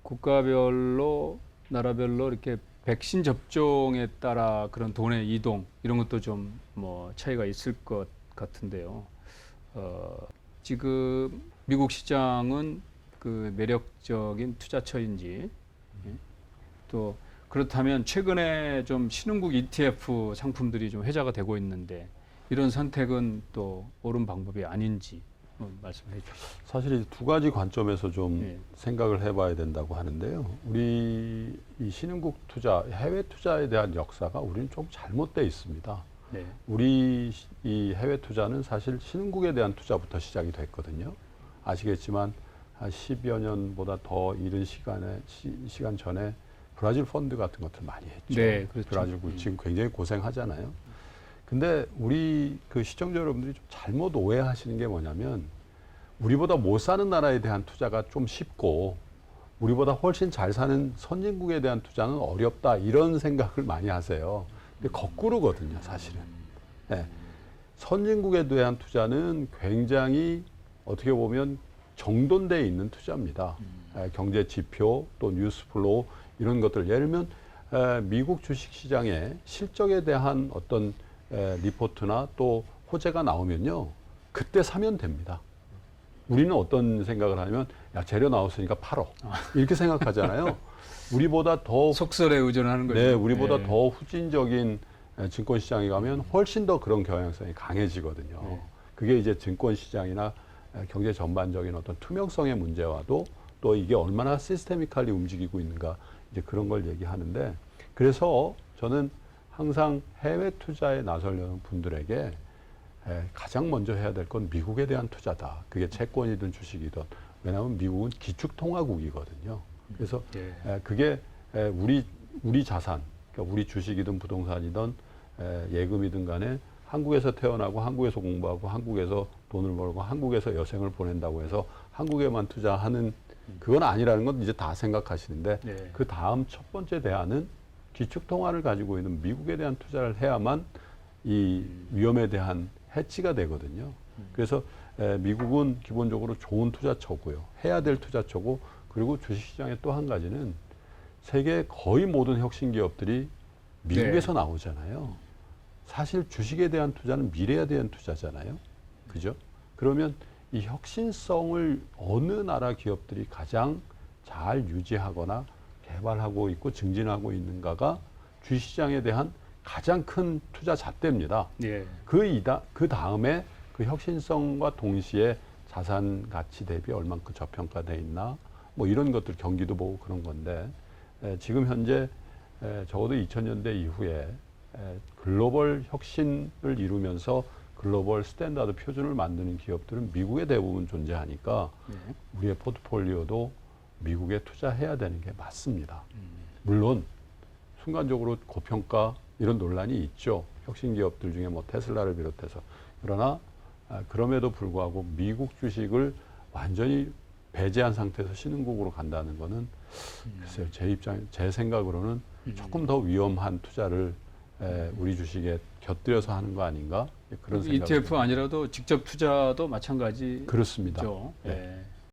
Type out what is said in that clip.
국가별로 나라별로 이렇게 백신 접종에 따라 그런 돈의 이동 이런 것도 좀 뭐 차이가 있을 것 같은데요. 지금 미국 시장은 그 매력적인 투자처인지 또 그렇다면 최근에 좀 신흥국 ETF 상품들이 좀 회자가 되고 있는데 이런 선택은 또 옳은 방법이 아닌지 말씀해 주시죠. 사실 이 두 가지 관점에서 좀 네. 생각을 해봐야 된다고 하는데요. 우리 이 신흥국 투자, 해외 투자에 대한 역사가 우리는 좀 잘못되어 있습니다. 네. 우리 이 해외 투자는 사실 신흥국에 대한 투자부터 시작이 됐거든요. 아시겠지만 한 10여 년보다 더 이른 시간 전에 브라질 펀드 같은 것들 많이 했죠. 네, 그렇죠. 브라질 지금 굉장히 고생하잖아요. 근데 우리 그 시청자 여러분들이 좀 잘못 오해하시는 게 뭐냐면 우리보다 못 사는 나라에 대한 투자가 좀 쉽고 우리보다 훨씬 잘 사는 선진국에 대한 투자는 어렵다 이런 생각을 많이 하세요. 근데 거꾸로거든요, 사실은. 네. 선진국에 대한 투자는 굉장히 어떻게 보면 정돈되어 있는 투자입니다. 경제 지표 또 뉴스플로우 이런 것들 예를 들면 미국 주식시장의 실적에 대한 어떤 리포트나 또 호재가 나오면요 그때 사면 됩니다. 우리는 어떤 생각을 하냐면 야 재료 나왔으니까 팔어 이렇게 생각하잖아요. 우리보다 더 속설에 의존하는 거죠. 네, 우리보다 네. 더 후진적인 증권시장에 가면 훨씬 더 그런 경향성이 강해지거든요. 네. 그게 이제 증권시장이나 경제 전반적인 어떤 투명성의 문제와도 또 이게 얼마나 시스테미컬리 움직이고 있는가 이제 그런 걸 얘기하는데 그래서 저는 항상 해외 투자에 나서려는 분들에게 가장 먼저 해야 될 건 미국에 대한 투자다. 그게 채권이든 주식이든. 왜냐하면 미국은 기축통화국이거든요. 그래서 그게 우리 자산, 그러니까 우리 주식이든 부동산이든 예금이든 간에 한국에서 태어나고 한국에서 공부하고 한국에서 돈을 벌고 한국에서 여생을 보낸다고 해서 한국에만 투자하는 그건 아니라는 건 이제 다 생각하시는데 네. 그 다음 첫 번째 대안은 기축통화를 가지고 있는 미국에 대한 투자를 해야만 이 위험에 대한 해치가 되거든요. 그래서 미국은 기본적으로 좋은 투자처고요. 해야 될 투자처고 그리고 주식시장의 또 한 가지는 세계 거의 모든 혁신 기업들이 미국에서 네. 나오잖아요. 사실 주식에 대한 투자는 미래에 대한 투자잖아요. 그죠? 그러면 이 혁신성을 어느 나라 기업들이 가장 잘 유지하거나 개발하고 있고 증진하고 있는가가 주식시장에 대한 가장 큰 투자 잣대입니다. 예. 그 다음에 그 혁신성과 동시에 자산 가치 대비 얼만큼 저평가돼 있나 뭐 이런 것들 경기도 보고 그런 건데 지금 현재 적어도 2000년대 이후에 글로벌 혁신을 이루면서 글로벌 스탠다드 표준을 만드는 기업들은 미국에 대부분 존재하니까 우리의 포트폴리오도 미국에 투자해야 되는 게 맞습니다. 물론 순간적으로 고평가 이런 논란이 있죠. 혁신 기업들 중에 뭐 테슬라를 비롯해서. 그러나 그럼에도 불구하고 미국 주식을 완전히 배제한 상태에서 신흥국으로 간다는 거는 글쎄요, 제 생각으로는 조금 더 위험한 투자를 우리 주식에 곁들여서 하는 거 아닌가 그런 생각. ETF 아니라도 직접 투자도 마찬가지죠. 그렇습니다. 네.